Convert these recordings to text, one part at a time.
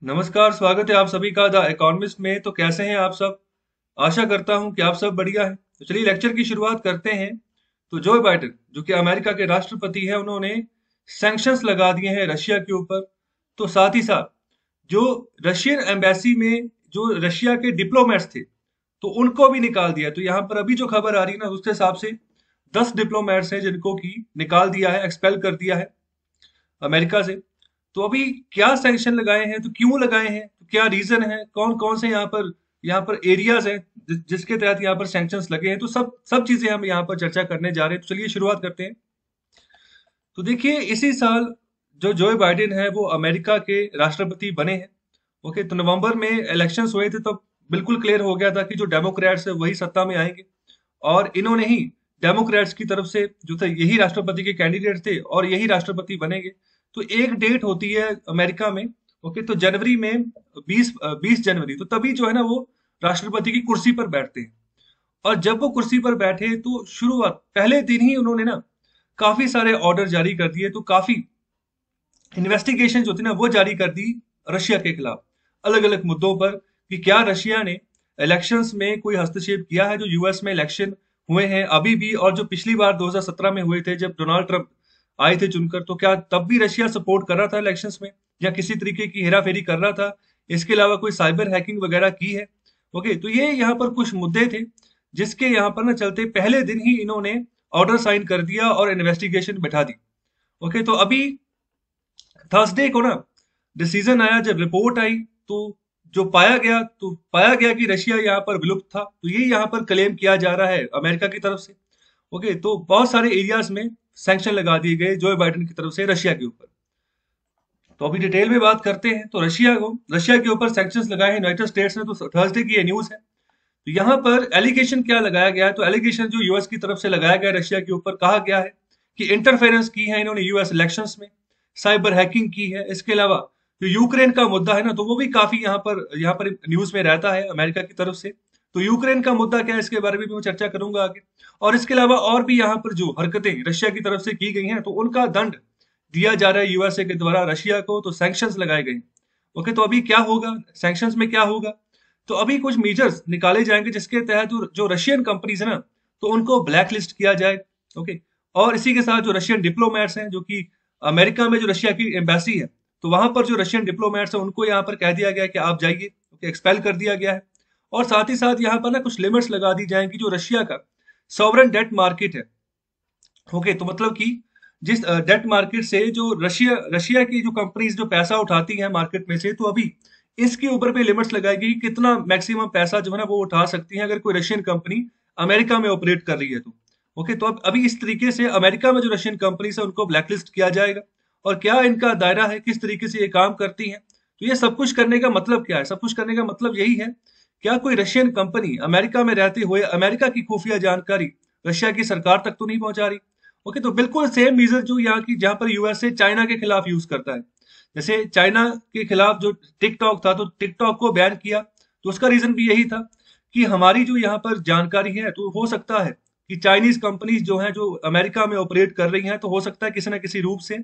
नमस्कार, स्वागत है आप सभी का द इकोनॉमिस्ट में। तो कैसे हैं आप सब? आशा करता हूं कि आप सब बढ़िया हैं। तो चलिए लेक्चर की शुरुआत करते हैं। तो जो बाइडेन जो कि अमेरिका के राष्ट्रपति हैं, उन्होंने सैंक्शंस लगा दिए हैं रशिया के ऊपर। तो साथ ही साथ जो रशियन एम्बेसी में जो रशिया के डिप्लोमेट्स थे, तो उनको भी निकाल दिया। तो यहाँ पर अभी जो खबर आ रही है ना, उसके हिसाब से 10 डिप्लोमेट्स हैं जिनको की निकाल दिया है, एक्सपेल कर दिया है अमेरिका से। तो अभी क्या सैंक्शन लगाए हैं, तो क्यों लगाए हैं, तो क्या रीजन है, कौन कौन से यहाँ पर एरियाज हैं जिसके तहत यहाँ पर सैंक्शंस लगे हैं। तो सब सब चीजें हम यहाँ पर चर्चा करने जा रहे हैं। तो चलिए शुरुआत करते हैं। तो देखिए, इसी साल जो बाइडेन है वो अमेरिका के राष्ट्रपति बने हैं। ओके, तो नवंबर में इलेक्शंस हुए थे, तो बिल्कुल क्लियर हो गया था कि जो डेमोक्रेट्स है वही सत्ता में आएंगे। और इन्होंने ही डेमोक्रेट्स की तरफ से जो थे, यही राष्ट्रपति के कैंडिडेट थे और यही राष्ट्रपति बनेंगे। तो एक डेट होती है अमेरिका में। ओके, तो जनवरी में 20 जनवरी, तो तभी जो है ना वो राष्ट्रपति की कुर्सी पर बैठते हैं। और जब वो कुर्सी पर बैठे तो शुरुआत पहले दिन ही उन्होंने ना काफी सारे ऑर्डर जारी कर दिए। तो काफी इन्वेस्टिगेशन जो थी ना वो जारी कर दी रशिया के खिलाफ, अलग अलग मुद्दों पर, कि क्या रशिया ने इलेक्शंस में कोई हस्तक्षेप किया है, जो यूएस में इलेक्शन हुए हैं अभी भी, और जो पिछली बार 2017 में हुए थे जब डोनाल्ड ट्रंप आए थे चुनकर, तो क्या तब भी रशिया सपोर्ट कर रहा था इलेक्शंस में, या किसी तरीके की हेराफेरी कर रहा था। इसके अलावा कोई साइबर हैकिंग वगैरह की है। ओके, तो ये यहाँ पर कुछ मुद्दे थे जिसके यहाँ पर ना चलते पहले दिन ही इन्होंने ऑर्डर साइन कर दिया और इन्वेस्टिगेशन बैठा दी। ओके, तो अभी थर्सडे को ना डिसीजन आया, जब रिपोर्ट आई, तो पाया गया कि रशिया यहाँ पर विलुप्त था। तो ये यहाँ पर क्लेम किया जा रहा है अमेरिका की तरफ से। ओके, तो बहुत सारे एरियाज में सैंक्शन लगा दिए गए जो बाइडेन की तरफ से रशिया के ऊपर। तो अभी डिटेल में बात करते हैं। तो रशिया के ऊपर सैंक्शंस लगाए हैं यूनाइटेड स्टेट्स ने। तो थर्सडे की ये न्यूज है। तो यहाँ पर एलिगेशन क्या लगाया गया है, तो एलिगेशन जो यूएस की तरफ से लगाया गया है रशिया के ऊपर, कहा गया है कि इंटरफेरेंस की है इन्होंने यूएस इलेक्शंस में, साइबर हैकिंग की है। इसके अलावा जो यूक्रेन का मुद्दा है ना, तो वो भी काफी यहाँ पर न्यूज में रहता है अमेरिका की तरफ से। तो यूक्रेन का मुद्दा क्या है, इसके बारे में भी मैं चर्चा करूंगा आगे। और इसके अलावा और भी यहाँ पर जो हरकतें रशिया की तरफ से की गई हैं, तो उनका दंड दिया जा रहा है यूएसए के द्वारा रशिया को। तो सैंक्शंस लगाए गए। ओके, तो अभी क्या होगा, सैंक्शंस में क्या होगा? तो अभी कुछ मेजर्स निकाले जाएंगे जिसके तहत जो रशियन कंपनीज है ना, तो उनको ब्लैक लिस्ट किया जाए। ओके, और इसी के साथ जो रशियन डिप्लोमेट्स हैं, जो कि अमेरिका में जो रशिया की एम्बेसी है, तो वहां पर जो रशियन डिप्लोमेट्स हैं उनको यहाँ पर कह दिया गया है कि आप जाइए। ओके, एक्सपेल कर दिया गया है। और साथ ही साथ यहाँ पर ना कुछ लिमिट्स लगा दी जाएंगी जो रशिया का सॉवरेन डेट मार्केट है। ओके, तो मतलब कि जिस डेट मार्केट से जो रशिया रशिया की जो कंपनीज जो पैसा उठाती हैं मार्केट में से, तो अभी इसके ऊपर भी लिमिट्स लगाएगी कि कितना मैक्सिमम पैसा जो है ना वो उठा सकती है अगर कोई रशियन कंपनी अमेरिका में ऑपरेट कर रही है तो। ओके, तो अब अभी इस तरीके से अमेरिका में जो रशियन कंपनीज है उनको ब्लैकलिस्ट किया जाएगा। और क्या इनका दायरा है, किस तरीके से ये काम करती हैं, तो ये सब कुछ करने का मतलब क्या है? सब कुछ करने का मतलब यही है, क्या कोई रशियन कंपनी अमेरिका में रहते हुए अमेरिका की खुफिया जानकारी रशिया की सरकार तक तो नहीं पहुंचा रही? ओके, तो बिल्कुल सेम मीजर जो यहाँ की, जहां पर यूएसए चाइना के खिलाफ यूज करता है। जैसे चाइना के खिलाफ जो टिकटॉक था, तो टिकटॉक को बैन किया, तो उसका रीजन भी यही था कि हमारी जो यहाँ पर जानकारी है, तो हो सकता है कि चाइनीज कंपनीज जो हैं, जो अमेरिका में ऑपरेट कर रही हैं, तो हो सकता है किसी ना किसी रूप से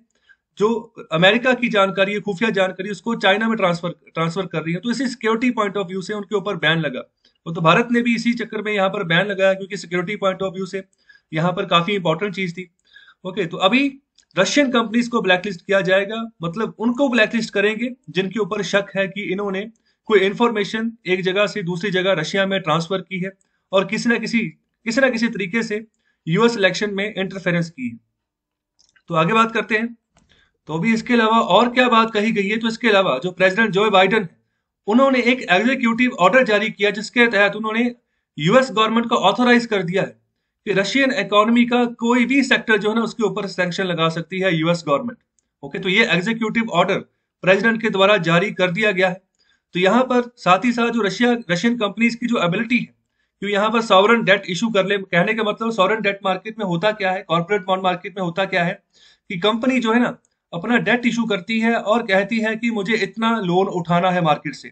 जो अमेरिका की जानकारी है, खुफिया जानकारी, उसको चाइना में ट्रांसफर कर रही है। तो इसी सिक्योरिटी पॉइंट ऑफ व्यू से उनके ऊपर बैन लगा। वो तो भारत ने भी इसी चक्कर में यहाँ पर बैन लगाया, क्योंकि सिक्योरिटी पॉइंट ऑफ व्यू से यहाँ पर काफी इंपॉर्टेंट चीज थी। ओके, तो अभी रशियन कंपनीज को ब्लैकलिस्ट किया जाएगा। मतलब उनको ब्लैकलिस्ट करेंगे जिनके ऊपर शक है कि इन्होंने कोई इंफॉर्मेशन एक जगह से दूसरी जगह रशिया में ट्रांसफर की है, और किसी ना किसी तरीके से यूएस इलेक्शन में इंटरफेरेंस की है। तो आगे बात करते हैं। तो अभी इसके अलावा और क्या बात कही गई है, तो इसके अलावा जो प्रेसिडेंट जो बाइडन है, उन्होंने एक एग्जीक्यूटिव ऑर्डर जारी किया जिसके तहत उन्होंने यूएस गवर्नमेंट को ऑथोराइज कर दिया है कि रशियन इकोनॉमी का कोई भी सेक्टर जो है ना उसके ऊपर सैंक्शन लगा सकती है यूएस गवर्नमेंट। ओके, तो ये एग्जीक्यूटिव ऑर्डर प्रेसिडेंट के द्वारा जारी कर दिया गया है। तो यहाँ पर साथ ही साथ जो रशियन कंपनीज की जो एबिलिटी है, क्यों यहाँ पर सॉवरेन डेट इशू कर ले, कहने का मतलब सॉवरेन डेट मार्केट में होता क्या है, कॉर्पोरेट बॉन्ड मार्केट में होता क्या है, कि कंपनी जो है ना अपना डेट इशू करती है और कहती है कि मुझे इतना लोन उठाना है मार्केट से।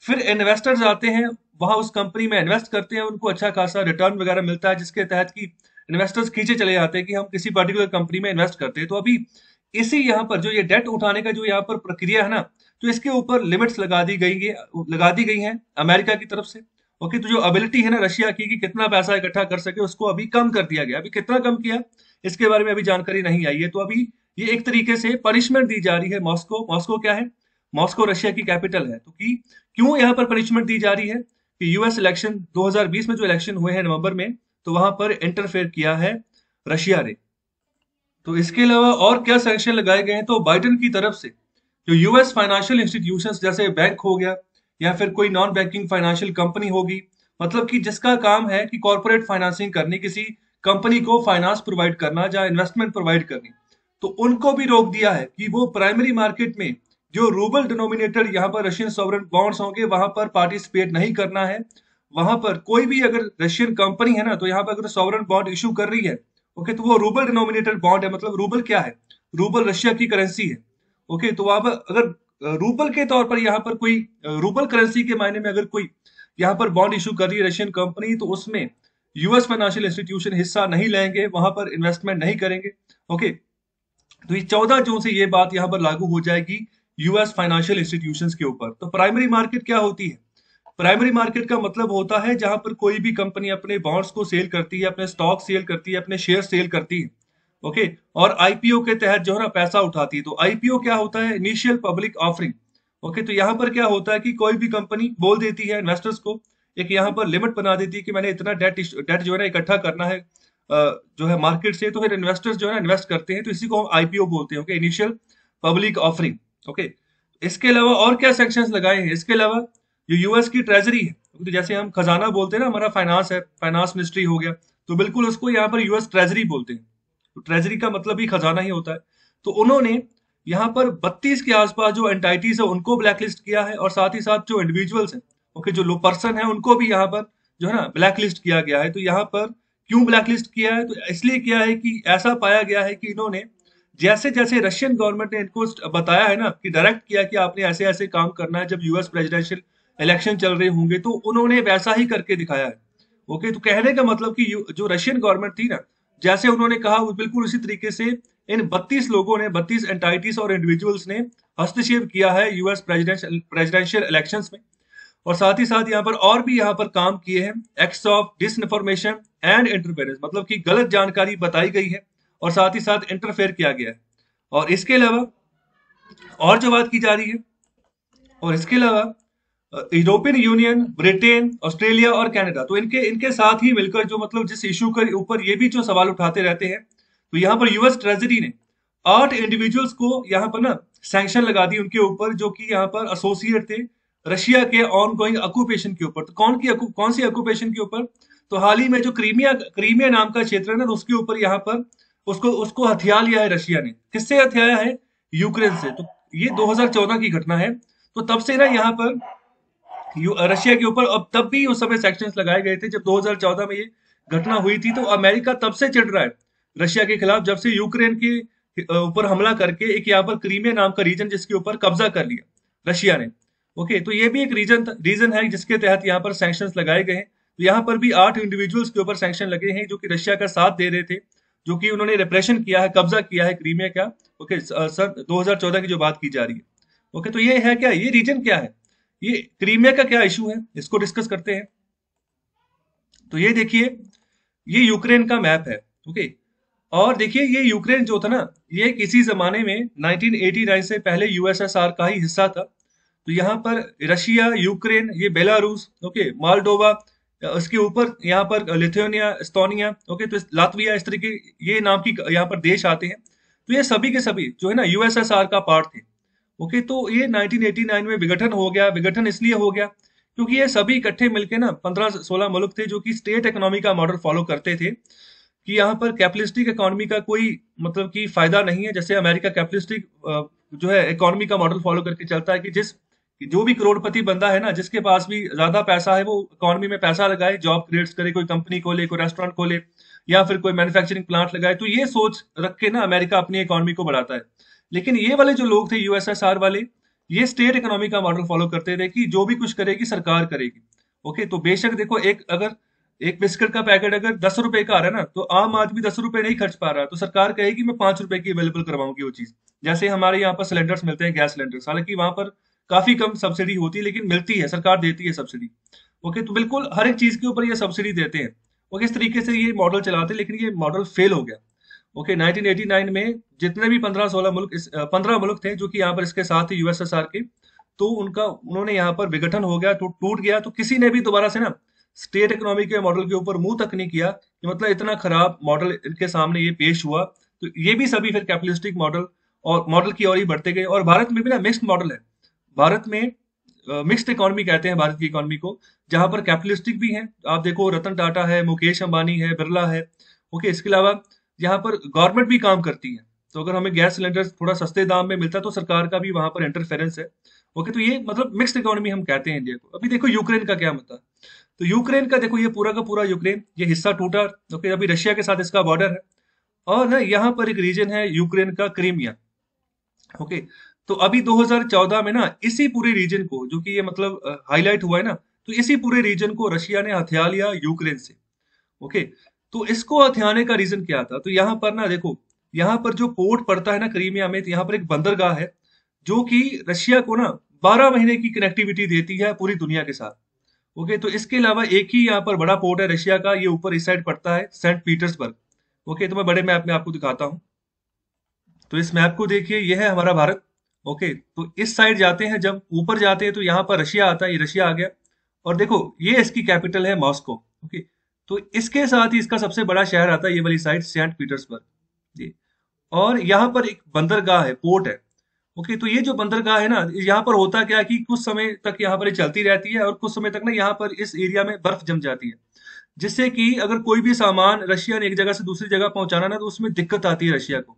फिर इन्वेस्टर्स आते हैं, वहां उस कंपनी में इन्वेस्ट करते हैं, उनको अच्छा खासा रिटर्न वगैरह मिलता है, जिसके तहत कि इन्वेस्टर्स खींचे चले जाते हैं कि हम किसी पर्टिकुलर कंपनी में इन्वेस्ट करते हैं। तो अभी इसी यहाँ पर जो ये डेट उठाने का जो यहाँ पर प्रक्रिया है ना, तो इसके ऊपर लिमिट्स लगा दी गई हैं अमेरिका की तरफ से। ओके, तो जो एबिलिटी है ना रशिया की कि कितना पैसा इकट्ठा कर सके, उसको अभी कम कर दिया गया। अभी कितना कम किया इसके बारे में अभी जानकारी नहीं आई है। तो अभी ये एक तरीके से पनिशमेंट दी जा रही है मॉस्को। मॉस्को क्या है? मॉस्को रशिया की कैपिटल है। तो कि क्यों यहाँ पर पनिशमेंट दी जा रही है कि यूएस इलेक्शन 2020 में जो इलेक्शन हुए हैं नवंबर में, तो वहां पर इंटरफेयर किया है रशिया ने। तो इसके अलावा और क्या सैंक्शन लगाए गए हैं? तो बाइडेन की तरफ से जो यूएस फाइनेंशियल इंस्टीट्यूशंस जैसे बैंक हो गया या फिर कोई नॉन बैंकिंग फाइनेंशियल कंपनी होगी, मतलब कि जिसका काम है कि कॉर्पोरेट फाइनेंसिंग करनी, किसी कंपनी को फाइनेंस प्रोवाइड करना या इन्वेस्टमेंट प्रोवाइड करनी, तो उनको भी रोक दिया है कि वो प्राइमरी मार्केट में जो रूबल डिनोमिनेटेड यहाँ पर रशियन सॉवरेन बॉन्ड्स होंगे वहां पर पार्टिसिपेट नहीं करना है। वहां पर कोई भी अगर रशियन कंपनी है ना, तो यहाँ पर अगर सॉवरेन बॉन्ड इशू कर रही है, ओके, तो वो रूबल डिनोमिनेटेड बॉन्ड है। मतलब रूबल क्या है? रूबल रशिया की करेंसी है। ओके, तो वहां पर अगर रूबल के तौर पर यहाँ पर कोई रूबल करेंसी के मायने में अगर कोई यहाँ पर बॉन्ड इशू कर रही है रशियन कंपनी, तो उसमें यूएस फाइनेंशियल इंस्टीट्यूशन हिस्सा नहीं लेंगे, वहां पर इन्वेस्टमेंट नहीं करेंगे। ओके, तो ये 14 जून से ये बात यहाँ पर लागू हो जाएगी यूएस फाइनेंशियल इंस्टीट्यूशंस के ऊपर। तो प्राइमरी मार्केट क्या होती है? प्राइमरी मार्केट का मतलब होता है जहां पर कोई भी कंपनी अपने बॉन्ड्स को सेल करती है, अपने स्टॉक सेल करती है, अपने शेयर सेल करती है। ओके, और आईपीओ के तहत जो है ना पैसा उठाती है। तो आईपीओ क्या होता है? Initial public offering. ओके, तो यहाँ पर क्या होता है कि कोई भी कंपनी बोल देती है इन्वेस्टर्स को, एक यहाँ पर लिमिट बना देती है कि मैंने इतना डेट जो है ना इकट्ठा करना है जो है मार्केट से, तो फिर इन्वेस्टर्स जो है ना इन्वेस्ट करते हैं, तो इसी को हम आईपीओ बोलते हैं। Okay, initial public offering. Okay, इसके अलावा और क्या सेक्शंस लगाए हैं? इसके अलावा जो यूएस की ट्रेजरी है, तो जैसे हम खजाना बोलते हैं ना, हमारा फाइनेंस है, फाइनेंस मिनिस्ट्री हो गया, तो बिल्कुल उसको यहाँ पर यूएस ट्रेजरी बोलते हैं। तो ट्रेजरी का मतलब ही खजाना ही होता है। तो उन्होंने यहाँ पर 32 के आसपास जो एंटाइटीज है उनको ब्लैकलिस्ट किया है, और साथ ही साथ जो इंडिविजुअल्स हैं, ओके, जो लो पर्सन है, उनको भी यहाँ पर जो है ना ब्लैकलिस्ट किया गया है। तो यहाँ पर क्यों ब्लैकलिस्ट किया है? तो इसलिए किया है कि ऐसा पाया गया है कि इन्होंने जैसे जैसे रशियन गवर्नमेंट ने इनको बताया है ना, कि डायरेक्ट किया कि आपने ऐसे ऐसे काम करना है जब यूएस प्रेसिडेंशियल इलेक्शन चल रहे होंगे, तो उन्होंने वैसा ही करके दिखाया है। ओके, तो कहने का मतलब कि जो रशियन गवर्नमेंट थी ना, जैसे उन्होंने कहा वो बिल्कुल उसी तरीके से इन 32 लोगों ने, 32 एंटाइटीज और इंडिविजुअल्स ने हस्तक्षेप किया है यूएस प्रेसिडेंशियल इलेक्शंस में। और साथ ही साथ यहाँ पर और भी यहाँ पर काम किए हैं, acts of disinformation and interference, मतलब कि गलत जानकारी बताई गई है और साथ ही साथ इंटरफेयर किया गया है। और इसके अलावा और जो बात की जा रही है, और इसके अलावा यूरोपियन यूनियन, ब्रिटेन, ऑस्ट्रेलिया और कनाडा, तो इनके इनके साथ ही मिलकर जो मतलब जिस इशू के ऊपर ये भी जो सवाल उठाते रहते हैं, तो यहाँ पर यूएस ट्रेजरी ने 8 इंडिविजुअल्स को यहाँ पर ना सैंक्शन लगा दी उनके ऊपर, जो कि यहाँ पर एसोसिएट थे रशिया के ऑन गोइंग ऑक्यूपेशन के ऊपर। तो कौन सी ऑक्यूपेशन के ऊपर? तो हाल ही में जो क्रीमिया क्रीमिया नाम का क्षेत्र है ना, तो उसके ऊपर यहाँ पर उसको उसको हथिया लिया है रशिया ने। किससे हथियाया है? यूक्रेन से। तो ये 2014 की घटना है। तो तब से ना यहाँ पर रशिया के ऊपर, अब तब भी उस समय सैक्शंस लगाए गए थे जब 2014 में ये घटना हुई थी। तो अमेरिका तब से चिढ़ रहा है रशिया के खिलाफ, जब से यूक्रेन के ऊपर हमला करके एक यहाँ पर क्रीमिया नाम का रीजन जिसके ऊपर कब्जा कर लिया रशिया ने। ओके, तो ये भी एक रीजन है जिसके तहत यहाँ पर सैंक्शंस लगाए गए हैं। तो यहाँ पर भी 8 इंडिविजुअल्स के ऊपर सैंक्शन लगे हैं जो कि रशिया का साथ दे रहे थे, जो कि उन्होंने रिप्रेशन किया है, कब्जा किया है क्रीमिया का। ओके, सर 2014 की जो बात की जा रही है। ओके, तो ये है क्या, ये रीजन क्या है, ये क्रीमिया का क्या इशू है, इसको डिस्कस करते हैं। तो ये देखिए, ये यूक्रेन का मैप है। ओके, और देखिए ये यूक्रेन जो था ना, ये किसी जमाने में 1989 से पहले यूएसएसआर का ही हिस्सा था। तो यहाँ पर रशिया, यूक्रेन, ये बेलारूस, ओके, मोल्डोवा, उसके ऊपर यहाँ पर लिथुआनिया, एस्टोनिया, ओके, तो लातविया, इस तरह के ये नाम की यहाँ पर देश आते हैं। तो ये सभी के सभी जो है ना यूएसएसआर का पार्ट थे। ओके, तो ये 1989 में विघटन हो गया। विघटन इसलिए हो गया क्योंकि ये सभी इकट्ठे मिलके ना 15-16 मुल्क थे जो कि स्टेट इकोनॉमी का मॉडल फॉलो करते थे, कि यहाँ पर कैपिटलिस्टिक इकोनॉमी का कोई मतलब कि फायदा नहीं है। जैसे अमेरिका कैपिटलिस्टिक जो है इकोनॉमी का मॉडल फॉलो करके चलता है, कि जो भी करोड़पति बंदा है ना, जिसके पास भी ज्यादा पैसा है, वो इकोनॉमी में पैसा लगाए, जॉब क्रिएट्स करे, कोई कंपनी खोले, कोई रेस्टोरेंट खोले, या फिर कोई मैन्युफैक्चरिंग प्लांट लगाए। तो ये सोच रख के ना अमेरिका अपनी इकोनॉमी को बढ़ाता है। लेकिन ये वाले जो लोग थे यूएसएसआर वाले, ये स्टेट इकोनॉमी का मॉडल फॉलो करते थे कि जो भी कुछ करेगी सरकार करेगी। ओके, तो बेशक देखो, अगर एक बिस्किट का पैकेट अगर 10 रुपए का आ रहा है ना, तो आम आदमी 10 रुपए नहीं खर्च पा रहा है, तो सरकार कहेगी मैं 5 रुपए की अवेलेबल करवाऊंगी वो चीज। जैसे हमारे यहाँ पर सिलेंडर्स मिलते हैं, गैस सिलेंडर्स, हालांकि वहां पर काफी कम सब्सिडी होती है, लेकिन मिलती है, सरकार देती है सब्सिडी। ओके, तो बिल्कुल हर एक चीज के ऊपर ये सब्सिडी देते हैं। ओके, इस तरीके से ये मॉडल चलाते हैं, लेकिन ये मॉडल फेल हो गया। ओके, 1989 में जितने भी 15-16 मुल्क 15 मुल्क थे जो कि यहाँ पर इसके साथ थे यूएसएसआर के, तो उनका उन्होंने यहाँ पर विघटन हो गया, तो टूट गया। तो किसी ने भी दोबारा से ना स्टेट इकोनॉमी के मॉडल के ऊपर मुंह तक नहीं किया कि मतलब इतना खराब मॉडल इनके सामने ये पेश हुआ। तो ये भी सभी फिर कैपिटलिस्टिक मॉडल और मॉडल की ओर ही बढ़ते गए। और भारत में भी ना मिक्स्ड मॉडल है। भारत में मिक्स्ड इकोनॉमी कहते हैं भारत की इकोनॉमी को, जहां पर कैपिटलिस्टिक भी है। आप देखो रतन टाटा है, मुकेश अंबानी है, बिरला है। ओके, इसके अलावा यहाँ पर गवर्नमेंट भी काम करती है। तो अगर हमें गैस सिलेंडर थोड़ा सस्ते दाम में मिलता है तो सरकार का भी वहां पर इंटरफेरेंस है। ओके, तो ये मतलब मिक्स्ड इकोनॉमी हम कहते हैं इंडिया को। अभी देखो यूक्रेन का क्या मुद्दा। तो यूक्रेन का देखो, ये पूरा का पूरा यूक्रेन ये हिस्सा टूटा। ओके, अभी रशिया के साथ इसका बॉर्डर है। और ना यहाँ पर एक रीजन है यूक्रेन का, क्रीमिया। ओके, तो अभी 2014 में ना इसी पूरे रीजन को, जो कि ये मतलब हाईलाइट हुआ है ना, तो इसी पूरे रीजन को रशिया ने हथिया लिया यूक्रेन से। ओके, तो इसको हथियाने का रीजन क्या था? तो यहाँ पर ना देखो, यहाँ पर जो पोर्ट पड़ता है ना क्रीमिया में, तो यहाँ पर एक बंदरगाह है जो कि रशिया को ना 12 महीने की कनेक्टिविटी देती है पूरी दुनिया के साथ। ओके, तो इसके अलावा एक ही यहाँ पर बड़ा पोर्ट है रशिया का, ये ऊपर इस साइड पड़ता है, सेंट पीटर्सबर्ग। ओके, तो मैं बड़े मैप में आपको दिखाता हूँ। तो इस मैप को देखिए, ये है हमारा भारत। ओके, तो इस साइड जाते हैं, जब ऊपर जाते हैं तो यहाँ पर रशिया आता है, ये रशिया आ गया। और देखो ये इसकी कैपिटल है मॉस्को। ओके, तो इसके साथ ही इसका सबसे बड़ा शहर आता है, ये वाली साइड सेंट पीटर्सबर्ग। जी, और यहाँ पर एक बंदरगाह है, पोर्ट है। ओके, तो ये जो बंदरगाह है ना, यहाँ पर होता क्या है कि कुछ समय तक यहाँ पर ये चलती रहती है, और कुछ समय तक ना यहाँ पर इस एरिया में बर्फ जम जाती है, जिससे कि अगर कोई भी सामान रशिया ने एक जगह से दूसरी जगह पहुंचाना ना, तो उसमें दिक्कत आती है रशिया को।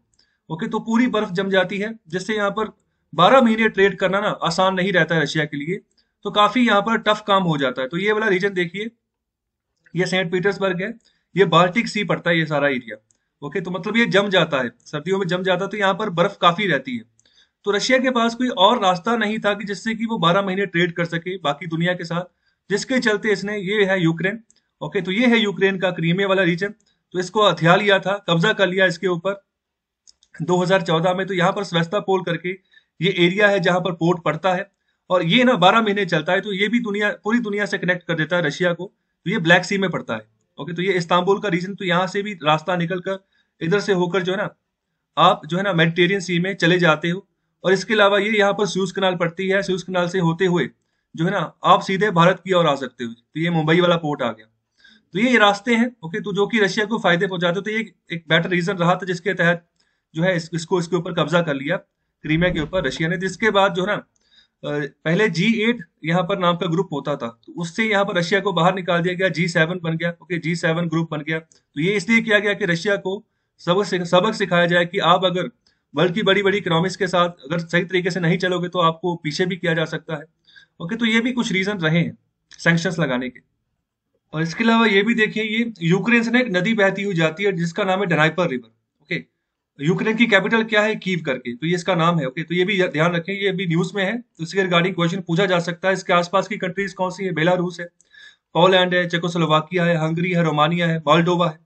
ओके, तो पूरी बर्फ जम जाती है, जिससे यहाँ पर 12 महीने ट्रेड करना ना आसान नहीं रहता है रशिया के लिए। तो काफी यहाँ पर टफ काम हो जाता है। तो ये वाला रीजन देखिए, ये सेंट पीटर्सबर्ग है, ये बाल्टिक सी पड़ता है ये सारा एरिया। ओके, तो मतलब ये जम जाता है, सर्दियों में जम जाता है, तो यहाँ पर बर्फ काफी रहती है। तो रशिया के पास कोई और रास्ता नहीं था कि जिससे कि वो 12 महीने ट्रेड कर सके बाकी दुनिया के साथ, जिसके चलते इसने, ये है यूक्रेन। ओके, तो ये है यूक्रेन का क्रीमिया वाला रीजन। तो इसको हथिया लिया था, कब्जा कर लिया इसके ऊपर 2014 में। तो यहाँ पर सेवास्तोपोल करके ये एरिया है जहां पर पोर्ट पड़ता है, और ये ना 12 महीने चलता है। तो ये भी दुनिया, पूरी दुनिया से कनेक्ट कर देता है रशिया को। तो ये ब्लैक सी में पड़ता है। ओके, तो ये इस्तांबुल का रीजन, तो यहाँ से भी रास्ता निकल कर इधर से होकर जो है ना, आप जो है ना मेडिटेरियन सी में चले जाते हो। और इसके अलावा ये यहाँ पर स्यूज कनाल पड़ती है, स्यूज कनाल से होते हुए जो है ना आप सीधे भारत की ओर आ सकते हो। तो ये मुंबई वाला पोर्ट आ गया। तो ये रास्ते हैं। ओके, तो जो कि रशिया को फायदे पहुंचाते, तो ये एक बेटर रीजन रहा था, जिसके तहत जो है इसको इसके ऊपर कब्जा कर लिया, क्रीमिया के ऊपर रशिया ने। जिसके बाद जो है ना पहले G8 यहाँ पर नाम का ग्रुप होता था, तो उससे यहाँ पर रशिया को बाहर निकाल दिया गया, G7 बन गया। ओके, G7 ग्रुप बन गया। तो ये इसलिए किया गया कि रशिया को सबक सिखाया जाए कि आप अगर वर्ल्ड की बड़ी बड़ी इकोनॉमिक्स के साथ अगर सही तरीके से नहीं चलोगे तो आपको पीछे भी किया जा सकता है। ओके, तो ये भी कुछ रीजन रहे हैं सैंक्शंस लगाने के। और इसके अलावा ये भी देखिए, ये यूक्रेन से ना एक नदी बहती हुई जाती है जिसका नाम है डनाइपर रिवर। ओके, यूक्रेन की कैपिटल क्या है? कीव करके, तो ये इसका नाम है। ओके, तो ये भी ध्यान रखें, ये भी न्यूज में है, तो इसके रिगार्डिंग क्वेश्चन पूछा जा सकता है। इसके आसपास की कंट्रीज कौन सी है? बेलारूस है, पोलैंड है, चेकोस्लोवाकिया है, हंगरी है, रोमानिया है, मोल्डोवा है।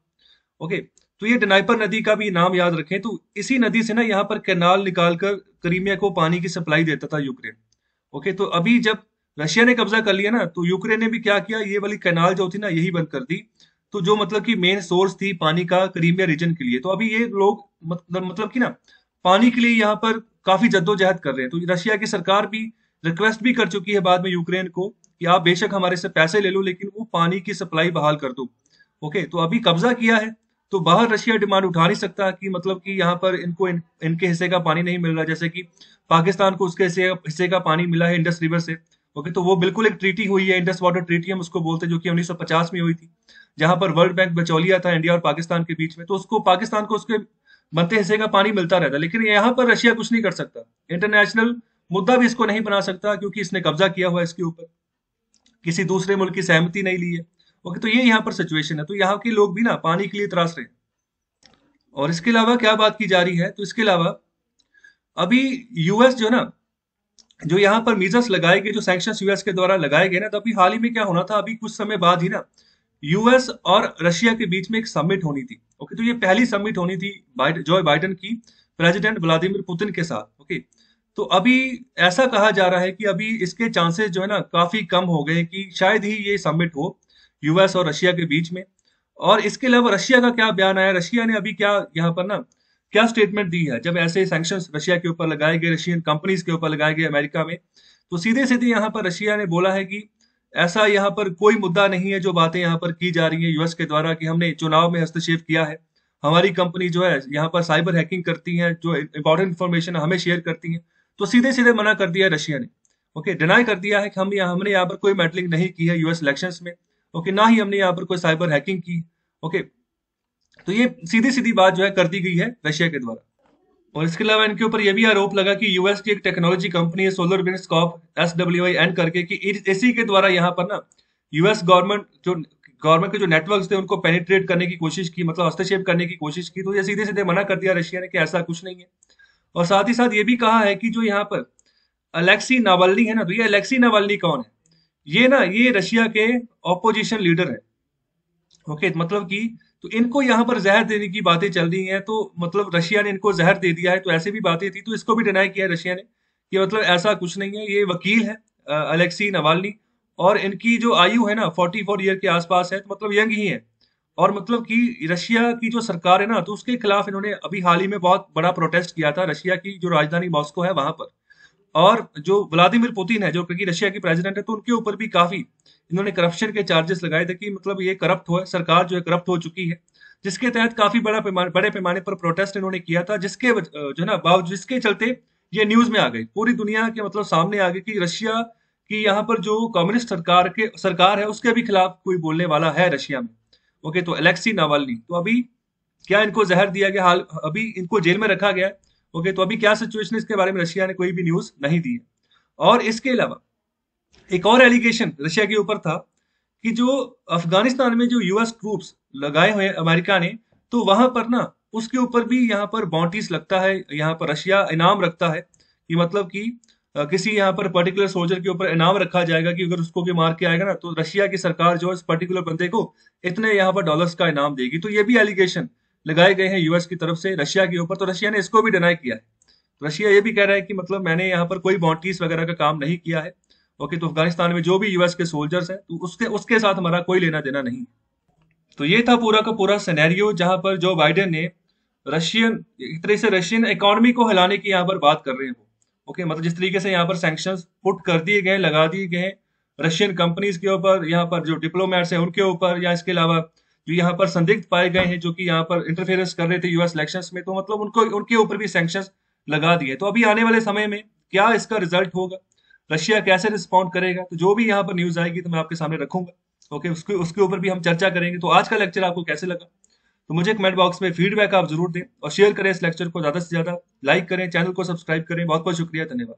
ओके, तो ये डनाइपर नदी का भी नाम याद रखें। तो इसी नदी से ना यहाँ पर कैनाल निकालकर क्रीमिया को पानी की सप्लाई देता था यूक्रेन। ओके, तो अभी जब रशिया ने कब्जा कर लिया ना, तो यूक्रेन ने भी क्या किया, ये वाली कैनाल जो थी ना यही बंद कर दी। तो जो मतलब कि मेन सोर्स थी पानी का क्रीमिया रीजन के लिए, तो अभी ये लोग मतलब कि ना पानी के लिए यहाँ पर काफी जद्दोजहद कर रहे हैं। तो रशिया की सरकार भी रिक्वेस्ट भी कर चुकी है बाद में यूक्रेन को कि आप बेशक हमारे से पैसे ले लो, लेकिन वो पानी की सप्लाई बहाल कर दो। ओके, तो अभी कब्जा किया है, तो बाहर रशिया डिमांड उठा नहीं सकता कि मतलब कि यहाँ पर इनके हिस्से का पानी नहीं मिल रहा, जैसे कि पाकिस्तान को उसके हिस्से का पानी मिला है इंडस रिवर से। ओके, तो वो बिल्कुल एक ट्रीटी हुई है, इंडस वाटर ट्रीटी हम उसको बोलते हैं, जो कि 1950 में हुई थी, जहां पर वर्ल्ड बैंक बिचौलिया था इंडिया और पाकिस्तान के बीच में। तो उसको पाकिस्तान को उसके बनते हिस्से का पानी मिलता रहता, लेकिन यहाँ पर रशिया कुछ नहीं कर सकता। इंटरनेशनल मुद्दा भी इसको नहीं बना सकता, क्योंकि इसने कब्जा किया हुआ है इसके ऊपर, किसी दूसरे मुल्क की सहमति नहीं ली है। ओके, तो ये यहाँ पर सिचुएशन है। तो यहाँ के लोग भी ना पानी के लिए त्रास रहे हैं। और इसके अलावा क्या बात की जा रही है, तो इसके अलावा अभी यूएस जो ना, जो यहाँ पर मीजर्स लगाए गए, जो सैंक्शंस यूएस के द्वारा लगाए गए ना, तो अभी हाल ही में क्या होना था, अभी कुछ समय बाद ही ना यूएस और रशिया के बीच में एक समिट होनी थी। ओके, तो ये पहली समिट होनी थी जो बाइडेन की प्रेसिडेंट व्लादिमीर पुतिन के साथ। ओके, तो अभी ऐसा कहा जा रहा है कि अभी इसके चांसेस जो है ना काफी कम हो गए कि शायद ही ये समिट हो यूएस और रशिया के बीच में। और इसके अलावा रशिया का क्या बयान आया, रशिया ने अभी क्या यहाँ पर ना क्या स्टेटमेंट दी है, जब ऐसे सैंक्शंस रशिया के ऊपर लगाए गए, रशियन कंपनीज के ऊपर लगाए गए अमेरिका में, तो सीधे सीधे यहाँ पर रशिया ने बोला है कि ऐसा यहाँ पर कोई मुद्दा नहीं है जो बातें यहाँ पर की जा रही है यूएस के द्वारा कि हमने चुनाव में हस्तक्षेप किया है। हमारी कंपनी जो है यहाँ पर साइबर हैकिंग करती है, जो इंपॉर्टेंट इन्फॉर्मेशन हमें शेयर करती है। तो सीधे सीधे मना कर दिया रशिया ने। ओके, डिनाई कर दिया है कि हमने यहाँ पर कोई मेडलिंग नहीं की है यूएस इलेक्शंस में। ओके, ना ही हमने यहाँ पर कोई साइबर हैकिंग की। ओके, तो ये सीधी सीधी बात जो है कर दी गई है रशिया के द्वारा। और इसके अलावा इनके ऊपर यह भी आरोप लगा कि यूएस की एक टेक्नोलॉजी कंपनी है सोलर विंड्स कॉर्प SWIN करके, कि इसी के द्वारा यहाँ पर ना यूएस गवर्नमेंट के जो नेटवर्क्स थे उनको पेनिट्रेट करने की कोशिश की, मतलब हस्तक्षेप करने की कोशिश की। तो ये सीधे सीधे मना कर दिया रशिया ने कि ऐसा कुछ नहीं है। और साथ ही साथ ये भी कहा है कि जो यहाँ पर अलेक्सी नावल्नी है ना, तो ये अलेक्सी नावल्नी कौन है? ये रशिया के ऑपोजिशन लीडर है। ओके, मतलब कि तो इनको यहाँ पर जहर देने की बातें चल रही हैं, तो मतलब रशिया ने इनको जहर दे दिया है, तो ऐसे भी बातें थी, तो इसको भी डिनाई किया है रशिया ने कि मतलब ऐसा कुछ नहीं है। ये वकील है अलेक्सी नवाल्नी, और इनकी जो आयु है ना 44 ईयर के आसपास है, तो मतलब यंग ही है। और मतलब कि रशिया की जो सरकार है ना, तो उसके खिलाफ इन्होंने अभी हाल ही में बहुत बड़ा प्रोटेस्ट किया था रशिया की जो राजधानी मॉस्को है वहां पर। और जो व्लादिमीर पुतिन है, जो कि रशिया की प्रेसिडेंट है, तो उनके ऊपर भी काफी इन्होंने करप्शन के चार्जेस लगाए थे कि मतलब ये करप्ट हो, सरकार जो है करप्ट हो चुकी है। जिसके तहत काफी बड़े पैमाने पर प्रोटेस्ट इन्होंने किया था, जो है ना बावजूद जिसके चलते ये न्यूज में आ गई, पूरी दुनिया के मतलब सामने आ गई कि रशिया की यहाँ पर जो कम्युनिस्ट सरकार है उसके भी खिलाफ कोई बोलने वाला है रशिया में। ओके, तो अलेक्सी नावाल्नी, तो अभी क्या इनको जहर दिया गया, हाल अभी इनको जेल में रखा गया है। ओके, तो अभी क्या सिचुएशन है इसके बारे में रशिया ने कोई भी न्यूज नहीं दी है। और इसके अलावा एक और एलिगेशन रशिया के ऊपर था कि जो अफगानिस्तान में जो यूएस ट्रूप्स लगाए हुए हैं अमेरिका ने, तो वहां पर ना उसके ऊपर भी यहाँ पर बाउंटीज लगता है, यहाँ पर रशिया इनाम रखता है कि मतलब कि किसी यहाँ पर पर्टिकुलर सोल्जर के ऊपर इनाम रखा जाएगा कि अगर उसको के मार के आएगा ना, तो रशिया की सरकार जो है इस पर्टिकुलर बंदे को इतने यहाँ पर डॉलर्स का इनाम देगी। तो ये भी एलिगेशन लगाए गए हैं यूएस की तरफ से रशिया के ऊपर, तो रशिया ने इसको भी डिनाई किया है। रशिया ये भी कह रहा है कि मतलब मैंने यहाँ पर कोई बाउंटीज वगैरह का काम नहीं किया है। ओके, तो अफगानिस्तान में जो भी यूएस के सोल्जर्स हैं, तो उसके उसके साथ हमारा कोई लेना देना नहीं। तो ये था पूरा का पूरा सिनेरियो जहां पर जो बाइडेन ने एक तरह से रशियन इकोनॉमी को हिलाने की यहाँ पर बात कर रहे हैं वो। ओके, मतलब जिस तरीके से यहाँ पर सैंक्शंस पुट कर दिए गए, लगा दिए गए हैं रशियन कंपनीज के ऊपर, यहाँ पर जो डिप्लोमेट्स हैं उनके ऊपर, या इसके अलावा जो यहाँ पर संदिग्ध पाए गए हैं जो कि यहाँ पर इंटरफेरेंस कर रहे थे यूएस इलेक्शंस में, तो मतलब उनको उनके ऊपर भी सैंक्शंस लगा दिए। तो अभी आने वाले समय में क्या इसका रिजल्ट होगा, रशिया कैसे रिस्पॉन्ड करेगा, तो जो भी यहाँ पर न्यूज आएगी तो मैं आपके सामने रखूंगा। ओके, उसके उसके ऊपर भी हम चर्चा करेंगे। तो आज का लेक्चर आपको कैसे लगा, तो मुझे कमेंट बॉक्स में फीडबैक आप जरूर दें, और शेयर करें इस लेक्चर को ज्यादा से ज्यादा, लाइक करें, चैनल को सब्सक्राइब करें। बहुत बहुत शुक्रिया, धन्यवाद।